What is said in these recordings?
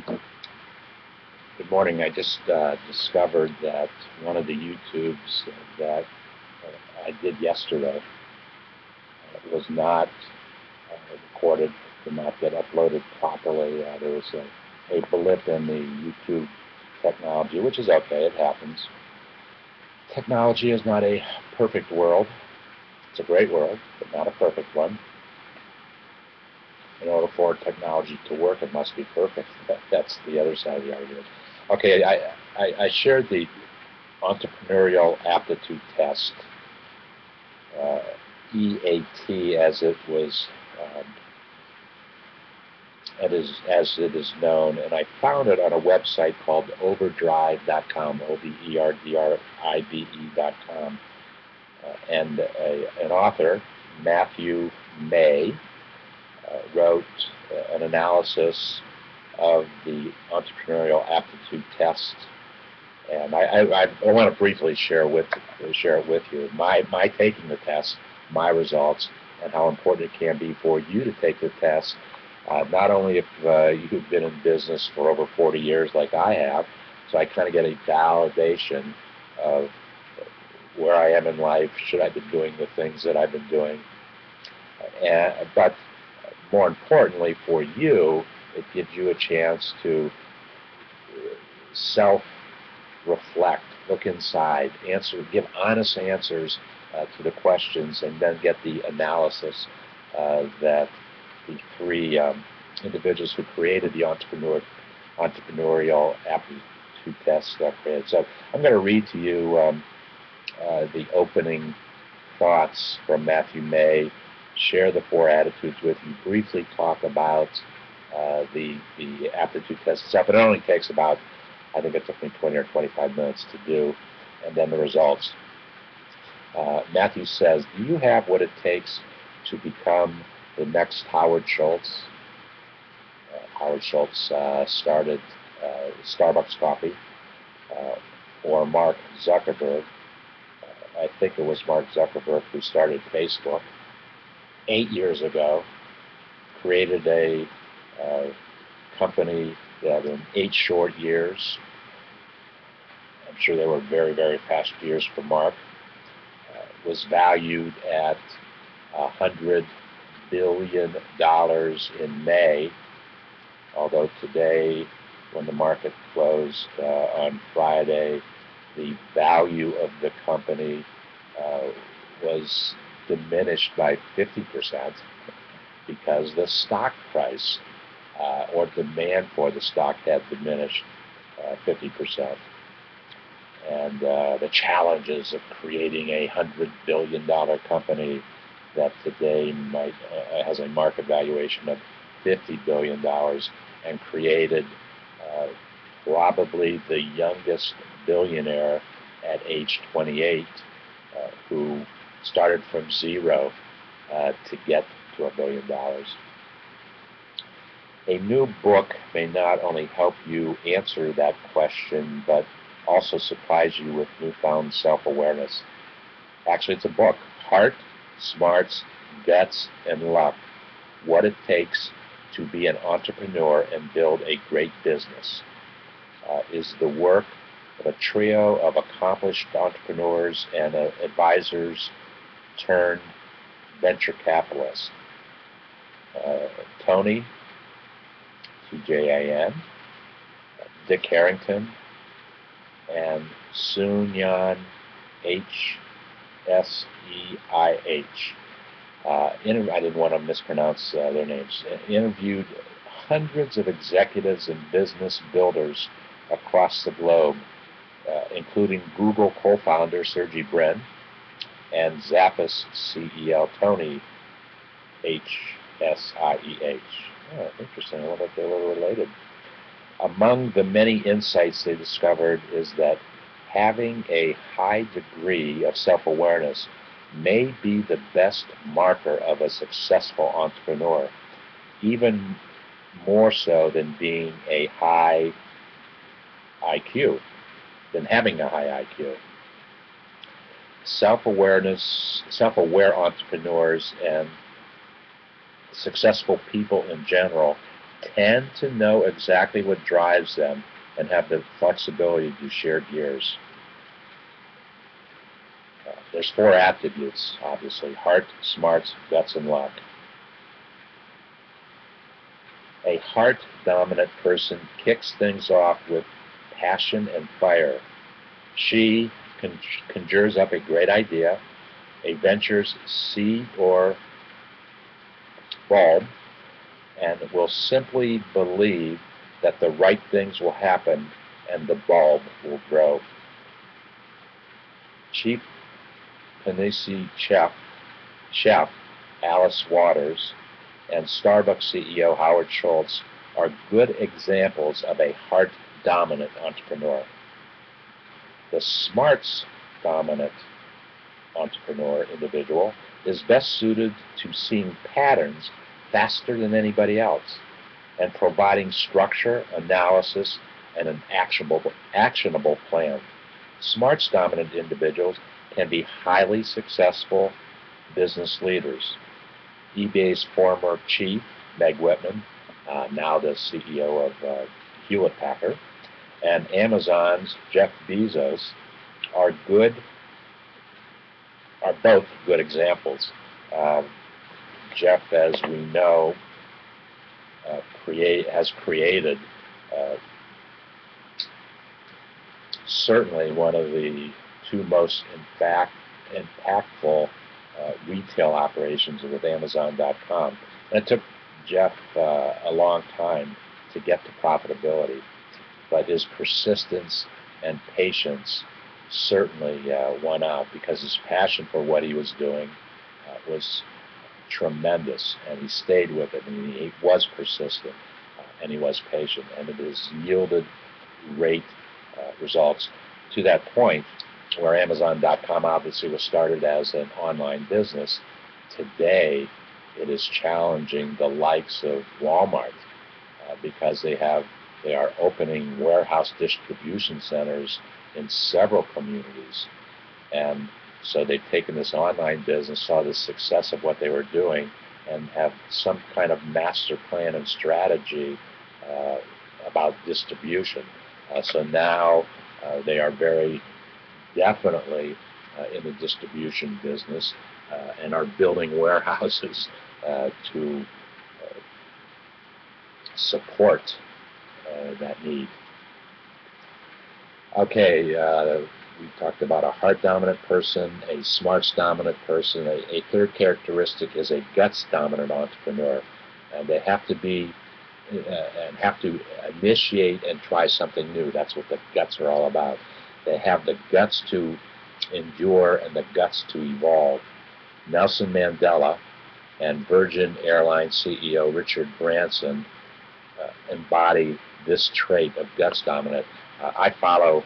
Good morning. I just discovered that one of the YouTubes that I did yesterday was not recorded, did not get uploaded properly. There was a blip in the YouTube technology, which is okay. It happens. Technology is not a perfect world. It's a great world, but not a perfect one. In order for technology to work, it must be perfect. That's the other side of the argument. Okay, I shared the Entrepreneurial Aptitude Test, EAT as it was, as it is known, and I found it on a website called overdrive.com, overdrive.com, and an author, Matthew May, wrote an analysis of the Entrepreneurial Aptitude Test, and I want to briefly share it with you. My taking the test, my results, and how important it can be for you to take the test. Not only if you've been in business for over 40 years like I have, so I kind of get a validation of where I am in life, should I be doing the things that I've been doing. But more importantly for you, it gives you a chance to self-reflect, look inside, give honest answers to the questions, and then get the analysis that the three individuals who created the Entrepreneurial Aptitude Test created. So I'm going to read to you the opening thoughts from Matthew May, share the four attitudes with you, briefly talk about the aptitude test itself. It only takes about, I think it took me 20 or 25 minutes to do, and then the results. Matthew says, do you have what it takes to become the next Howard Schultz? Howard Schultz started Starbucks Coffee, or Mark Zuckerberg. I think it was Mark Zuckerberg who started Facebook 8 years ago, created a company that in 8 short years, I'm sure they were very, very fast years for Mark, was valued at $100 billion in May, although today, when the market closed on Friday, the value of the company was diminished by 50% because the stock price or demand for the stock had diminished 50%. And the challenges of creating a $100 billion company that today has a market valuation of $50 billion and created probably the youngest billionaire at age 28 who started from zero to get to $1 billion. A new book may not only help you answer that question, but also surprise you with newfound self-awareness. Actually, it's a book, Heart, Smarts, Guts, and Luck, What It Takes to Be an Entrepreneur and Build a Great Business, is the work of a trio of accomplished entrepreneurs and advisors turned venture capitalists. Tony Tjan, Dick Harrington, and Tsun-yan Hseih. I didn't want to mispronounce their names. Interviewed hundreds of executives and business builders across the globe, including Google co-founder Sergey Brin and Zappos CEO Tony Hseih. Oh, interesting. I wonder if they're a little related. Among the many insights they discovered is that having a high degree of self-awareness may be the best marker of a successful entrepreneur, even more so than being a high IQ, than having a high IQ. Self-aware entrepreneurs and successful people in general tend to know exactly what drives them and have the flexibility to share gears. There's 4 attributes, obviously: heart, smarts, guts, and luck. A heart-dominant person kicks things off with passion and fire. She conjures up a great idea, a venture's seed or bulb, and will simply believe that the right things will happen and the bulb will grow. Chief Panisi chef Alice Waters and Starbucks CEO Howard Schultz are good examples of a heart-dominant entrepreneur. The smarts-dominant entrepreneur individual is best suited to seeing patterns faster than anybody else and providing structure, analysis, and an actionable plan. Smarts-dominant individuals can be highly successful business leaders. eBay's former chief, Meg Whitman, now the CEO of Hewlett-Packard, and Amazon's Jeff Bezos are both good examples. Jeff, as we know, has created certainly one of the 2 most impactful retail operations with Amazon.com. And it took Jeff a long time to get to profitability, but his persistence and patience certainly won out, because his passion for what he was doing was tremendous, and he stayed with it, and he was persistent, and he was patient, and it has yielded great results to that point where Amazon.com obviously was started as an online business. Today, it is challenging the likes of Walmart because they are opening warehouse distribution centers in several communities. And so they've taken this online business, saw the success of what they were doing, and have some kind of master plan and strategy about distribution. So now they are very definitely in the distribution business and are building warehouses to support that need. Okay, we talked about a heart-dominant person, a smarts-dominant person. A third characteristic is a guts-dominant entrepreneur, and they have to be and have to initiate and try something new. That's what the guts are all about. They have the guts to endure and the guts to evolve. Nelson Mandela and Virgin Airlines CEO Richard Branson embody this trait of guts dominant. I follow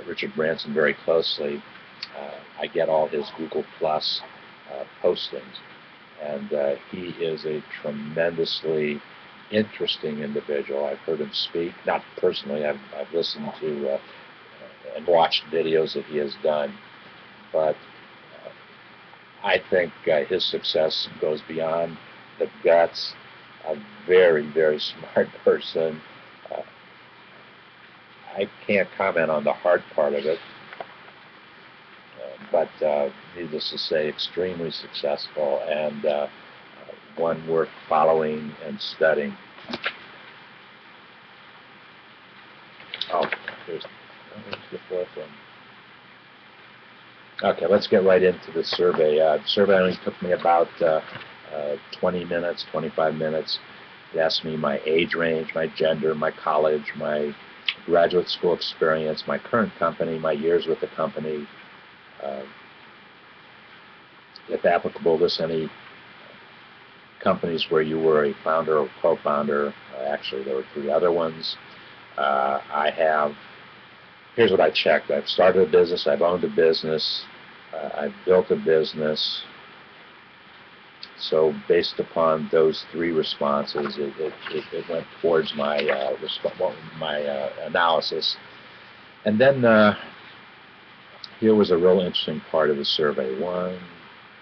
Richard Branson very closely. I get all his Google Plus postings, and he is a tremendously interesting individual. I've heard him speak, not personally. I've listened to and watched videos that he has done, but I think his success goes beyond the guts. A very, very smart person. I can't comment on the hard part of it, but needless to say, extremely successful and one worth following and studying. Oh, here's the fourth one. Okay, let's get right into the survey. The survey only took me about 20 minutes, 25 minutes. It asked me my age range, my gender, my college, my graduate school experience, my current company, my years with the company, if applicable, this any companies where you were a founder or co-founder. Actually, there were 3 other ones. Here's what I checked. I've started a business, I've owned a business, I've built a business. So based upon those 3 responses, it went towards my analysis. And then here was a real interesting part of the survey. 1,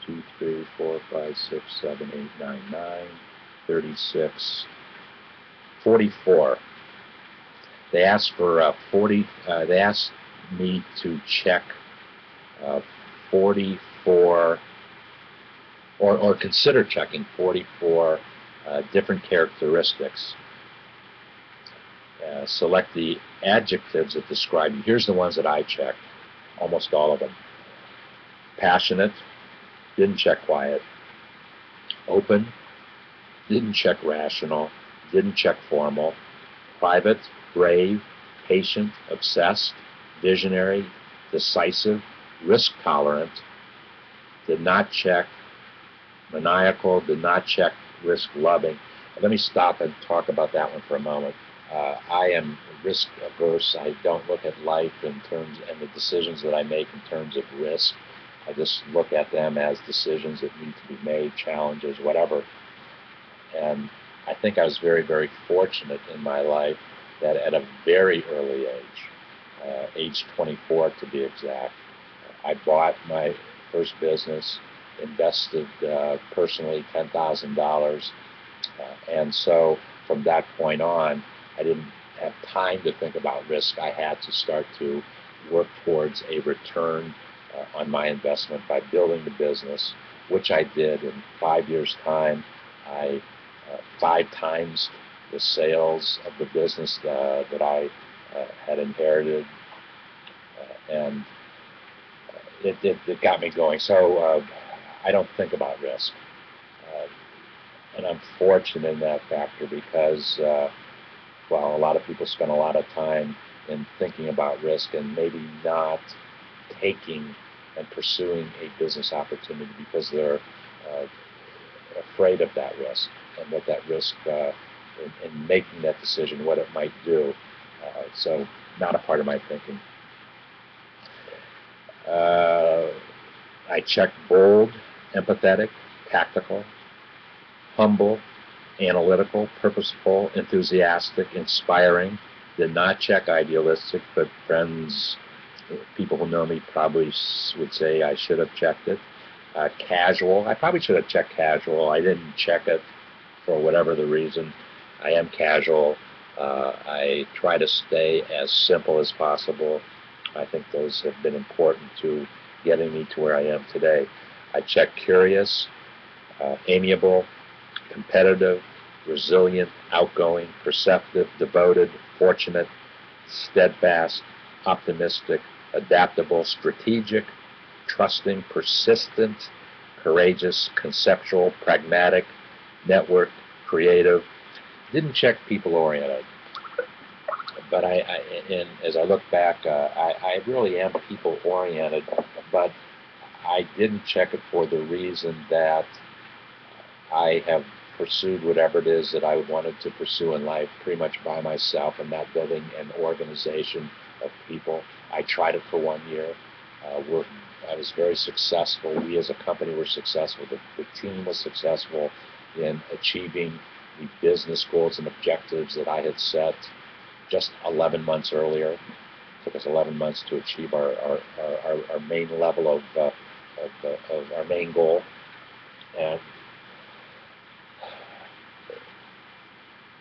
2, 3, 4, 5, 6, 7, 8, 9, 36 44. They asked for 40. They asked me to check 44, or consider checking 44 different characteristics. Select the adjectives that describe you. Here's the ones that I checked, almost all of them. Passionate, didn't check quiet. Open, didn't check rational, didn't check formal. Private, brave, patient, obsessed, visionary, decisive, risk tolerant, did not check maniacal, did not check risk loving. Let me stop and talk about that one for a moment. I am risk averse. I don't look at life in terms, and the decisions that I make in terms of risk. I just look at them as decisions that need to be made, challenges, whatever. And I think I was very, very fortunate in my life that at a very early age 24 to be exact, I bought my first business, invested personally $10,000, and so from that point on, I didn't have time to think about risk. I had to start to work towards a return on my investment by building the business, which I did. In 5 years' time, I 5 times the sales of the business that I had inherited, and it got me going. So I don't think about risk, and I'm fortunate in that factor because well, a lot of people spend a lot of time in thinking about risk and maybe not taking and pursuing a business opportunity because they're afraid of that risk and what that risk in making that decision, what it might do. So not a part of my thinking. I checked bold, empathetic, tactical, humble, analytical, purposeful, enthusiastic, inspiring. Did not check idealistic, but friends, people who know me probably would say I should have checked it. Casual. I probably should have checked casual. I didn't check it for whatever the reason. I am casual. I try to stay as simple as possible. I think those have been important to getting me to where I am today. I checked curious, amiable, competitive, resilient, outgoing, perceptive, devoted, fortunate, steadfast, optimistic, adaptable, strategic, trusting, persistent, courageous, conceptual, pragmatic, network, creative. Didn't check people-oriented. But as I look back, I really am people-oriented, but I didn't check it for the reason that I have pursued whatever it is that I wanted to pursue in life pretty much by myself and not building an organization of people. I tried it for 1 year. I was very successful. We as a company were successful. The team was successful in achieving the business goals and objectives that I had set just 11 months earlier. It took us 11 months to achieve our main level of our main goal. And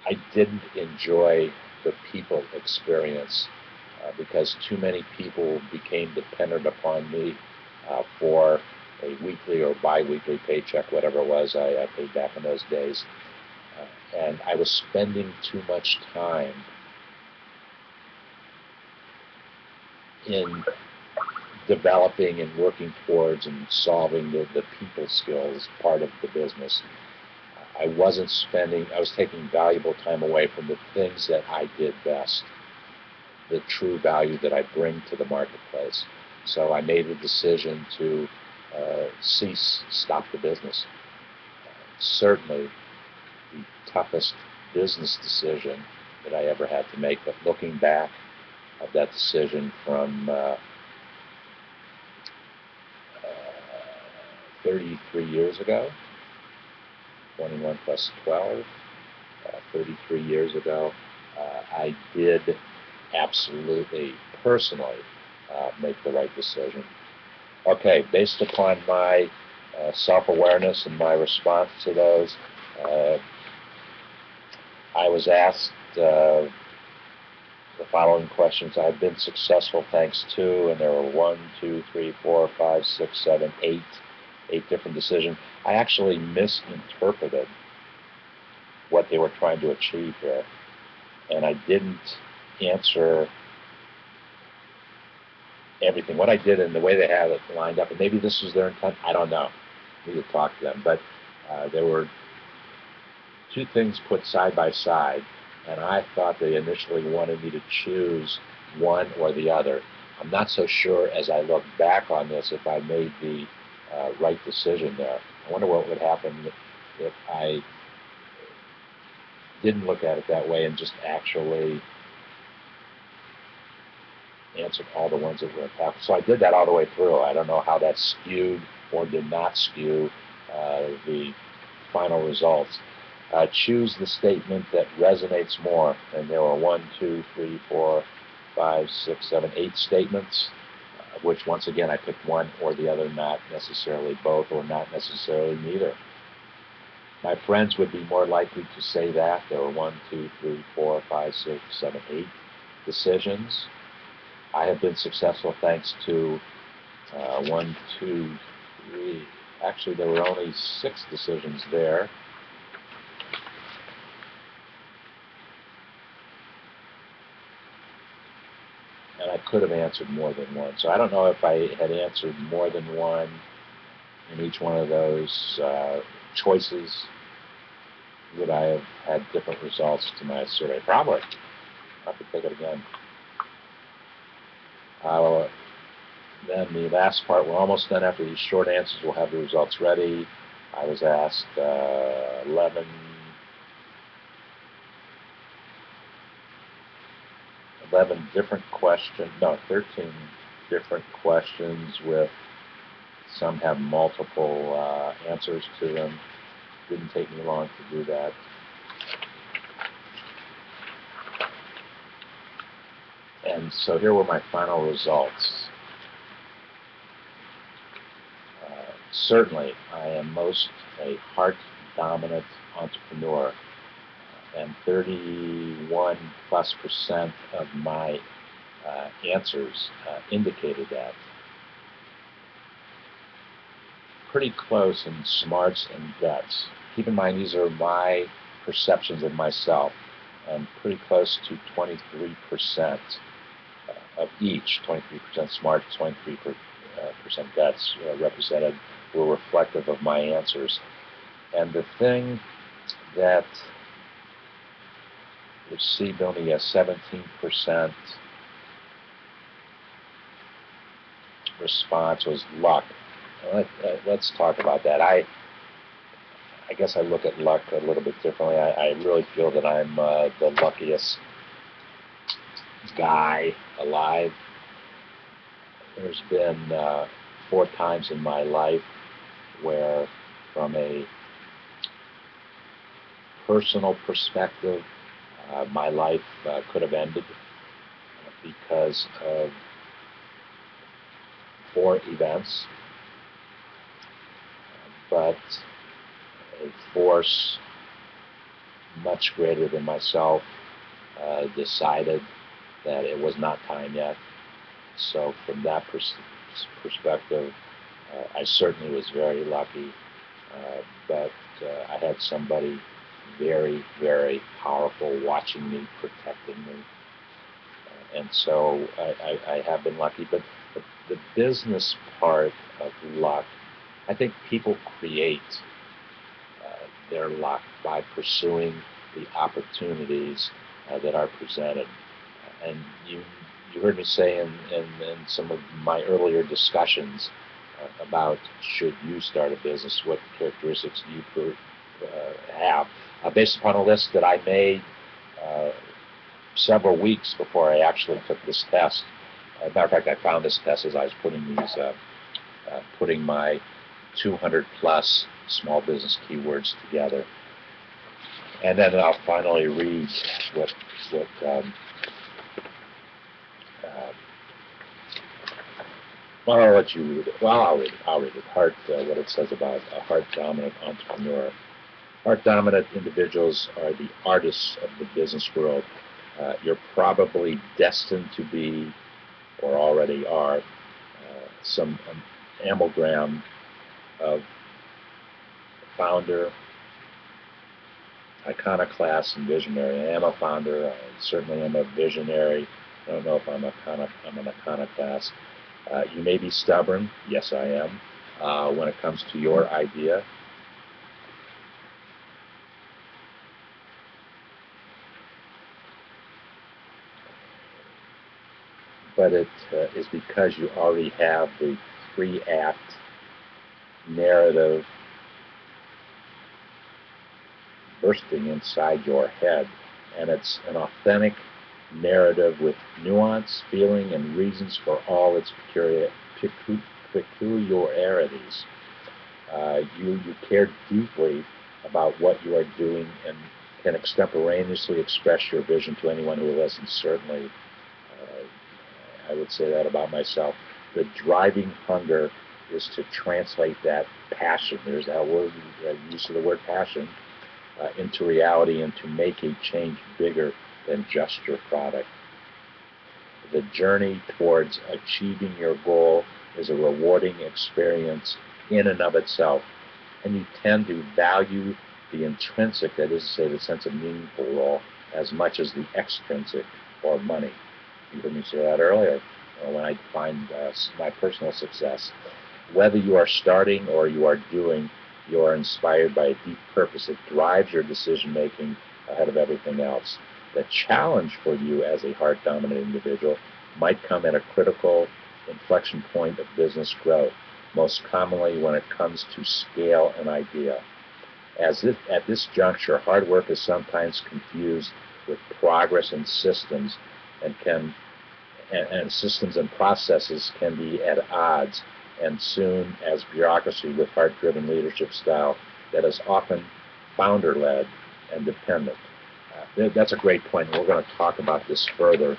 I didn't enjoy the people experience because too many people became dependent upon me for a weekly or bi-weekly paycheck, whatever it was I paid back in those days. And I was spending too much time in developing and working towards and solving the people skills part of the business. I was taking valuable time away from the things that I did best, the true value that I bring to the marketplace. So I made a decision to stop the business. Certainly the toughest business decision that I ever had to make, but looking back at that decision from 33 years ago, 21 plus 12, 33 years ago, I did absolutely, personally, make the right decision. Okay, based upon my self-awareness and my response to those, I was asked the following questions. I've been successful thanks to, and there were 1, 2, 3, 4, 5, 6, 7, 8 different decisions. I actually misinterpreted what they were trying to achieve here, and I didn't answer everything. What I did and the way they had it lined up, and maybe this was their intent, I don't know. We could talk to them, but there were two things put side by side, and I thought they initially wanted me to choose one or the other. I'm not so sure as I look back on this if I made the right decision there. I wonder what would happen if I didn't look at it that way and just actually answered all the ones that were impactful. So I did that all the way through. I don't know how that skewed or did not skew the final results. Choose the statement that resonates more, and there were 1, 2, 3, 4, 5, 6, 7, 8 statements, which once again I picked one or the other, not necessarily both or not necessarily neither. My friends would be more likely to say that. There were 1, 2, 3, 4, 5, 6, 7, 8 decisions. I have been successful thanks to 1, 2, 3. Actually, there were only 6 decisions there. And I could have answered more than one. So I don't know if I had answered more than one in each one of those choices, would I have had different results to my survey? Probably. I'll have to take it again. Then the last part, we're almost done. After these short answers, we'll have the results ready. I was asked 11 different questions, no, 13 different questions with some have multiple answers to them. Didn't take me long to do that. And so here were my final results. Certainly, I am most a heart-dominant entrepreneur, and 31+% of my answers indicated that. Pretty close in smarts and guts. Keep in mind, these are my perceptions of myself, and pretty close to 23% of each. 23% smart, 23% guts represented were reflective of my answers. And the thing that received only a 17% response was luck. Let's talk about that. I guess I look at luck a little bit differently. I really feel that I'm the luckiest guy alive. There's been 4 times in my life where, from a personal perspective, my life could have ended because of 4 events, but a force much greater than myself decided that it was not time yet. So from that perspective, I certainly was very lucky, but I had somebody very, very powerful watching me, protecting me, and so I have been lucky. But the business part of luck, I think people create their luck by pursuing the opportunities that are presented. And you heard me say in some of my earlier discussions about should you start a business, what characteristics do you have, based upon a list that I made several weeks before I actually took this test. As a matter of fact, I found this test as I was putting my 200+ small business keywords together. And then I'll finally read what well, I'll let you read it. Well, I'll read it. What it says about a heart-dominant entrepreneur. Heart-dominant individuals are the artists of the business world. You're probably destined to be, or already are, some amalgam of founder, iconoclast, and visionary. I am a founder. I certainly am a visionary. I don't know if I'm an iconoclast. You may be stubborn. Yes, I am. When it comes to your idea. But it is because you already have the 3-act narrative bursting inside your head, and it's an authentic narrative with nuance, feeling, and reasons for all its peculiarities. You care deeply about what you are doing and can extemporaneously express your vision to anyone who listens. Certainly, I would say that about myself. The driving hunger is to translate that passion. There's that word, use of the word passion, into reality and to make a change bigger than just your product. The journey towards achieving your goal is a rewarding experience in and of itself, and you tend to value the intrinsic, that is to say, the sense of meaningful role, as much as the extrinsic, or money. You heard me say that earlier when I defined my personal success. Whether you are starting or you are doing, you are inspired by a deep purpose that drives your decision-making ahead of everything else. The challenge for you as a heart-dominant individual might come at a critical inflection point of business growth, most commonly when it comes to scale an idea. At this juncture, hard work is sometimes confused with progress and systems, and systems and processes can be at odds, and soon as bureaucracy with heart-driven leadership style that is often founder-led and dependent. That's a great point. We're going to talk about this further,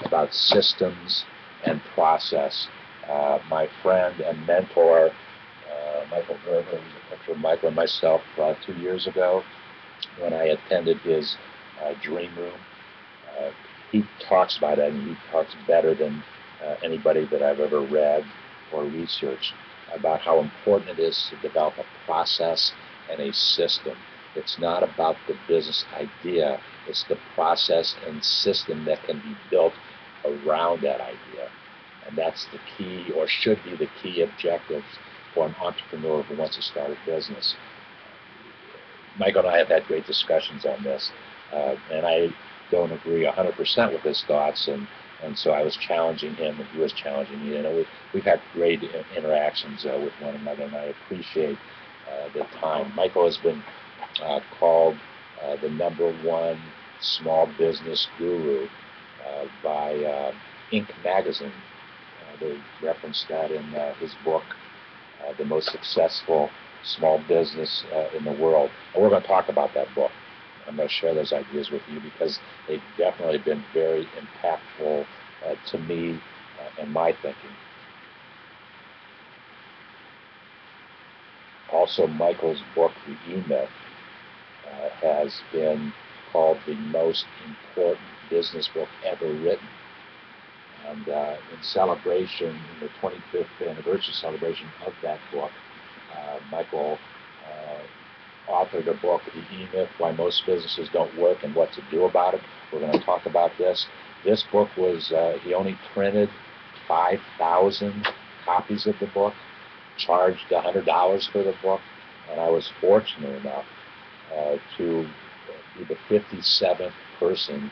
about systems and process. My friend and mentor, Michael Gerber, Michael and myself, 2 years ago, when I attended his dream room, he talks about it, and he talks better than anybody that I've ever read or researched about how important it is to develop a process and a system. It's not about the business idea, it's the process and system that can be built around that idea. And that's the key, or should be the key objective for an entrepreneur who wants to start a business. Michael and I have had great discussions on this, and I don't agree 100% with his thoughts, and so I was challenging him, and he was challenging me. And we've had great interactions with one another, and I appreciate the time. Michael has been called the #1 small business guru by Inc. magazine. They referenced that in his book, The Most Successful Small Business in the World. And we're going to talk about that book. I'm going to share those ideas with you because they've definitely been very impactful to me and my thinking. Also, Michael's book, The E-Myth, has been called the most important business book ever written. And in celebration, in the 25th anniversary celebration of that book, Michael authored a book, The E-Myth, Why Most Businesses Don't Work and What to Do About It. We're going to talk about this. This book was, he only printed 5,000 copies of the book, charged $100 for the book, and I was fortunate enough to be the 57th person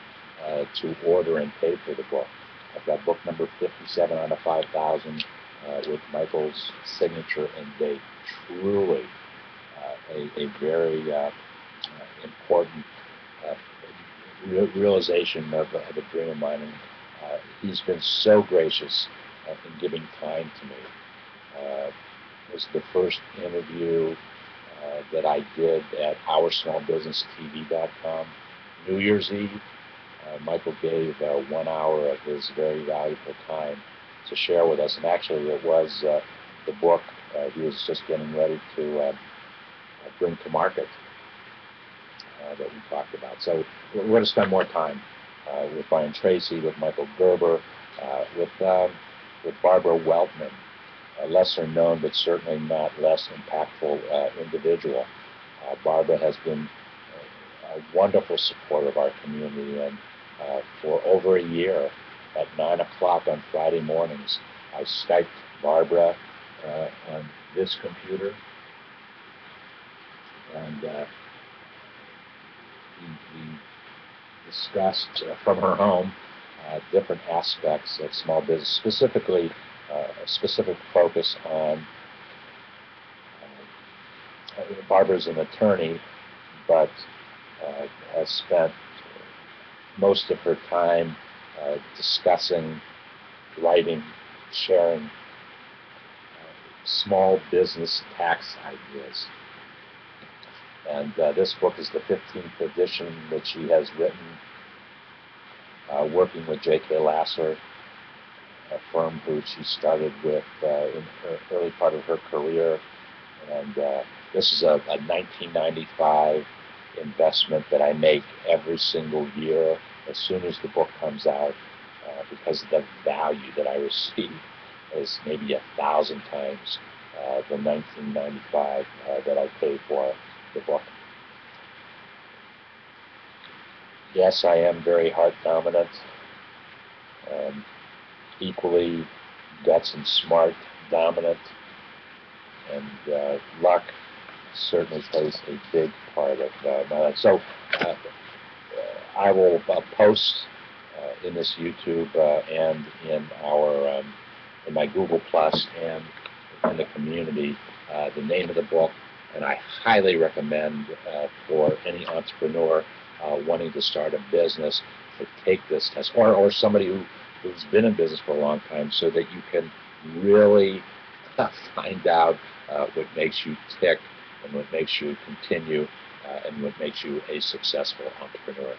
to order and pay for the book. I've got book number 57 out of 5,000 with Michael's signature and date. Truly a very important realization of a dream of mine. And he's been so gracious in giving time to me. It was the first interview that I did at oursmallbusinesstv.com. New Year's Eve, Michael gave 1 hour of his very valuable time to share with us. And actually, it was the book he was just getting ready to bring to market. that we talked about. So we're going to spend more time with Brian Tracy, with Michael Gerber, with Barbara Weltman, a lesser known but certainly not less impactful individual. Barbara has been a wonderful supporter of our community, and for over a year at 9 o'clock on Friday mornings, I Skyped Barbara on this computer, and we discussed from her home different aspects of small business, specifically a specific focus on Barbara's an attorney, but has spent most of her time discussing, writing, sharing small business tax ideas. And this book is the 15th edition that she has written, working with J.K. Lasser, a firm who she started with in the early part of her career. And this is a 1995 investment that I make every single year as soon as the book comes out, because the value that I receive is maybe 1,000 times the 1995 that I paid for the book. Yes, I am very heart dominant, equally guts and smart dominant, and luck certainly plays a big part of my life. So I will post in this YouTube and in our in my Google Plus and in the community the name of the book, and I highly recommend for any entrepreneur wanting to start a business to take this test, or somebody who's been in business for a long time, so that you can really find out what makes you tick and what makes you continue and what makes you a successful entrepreneur.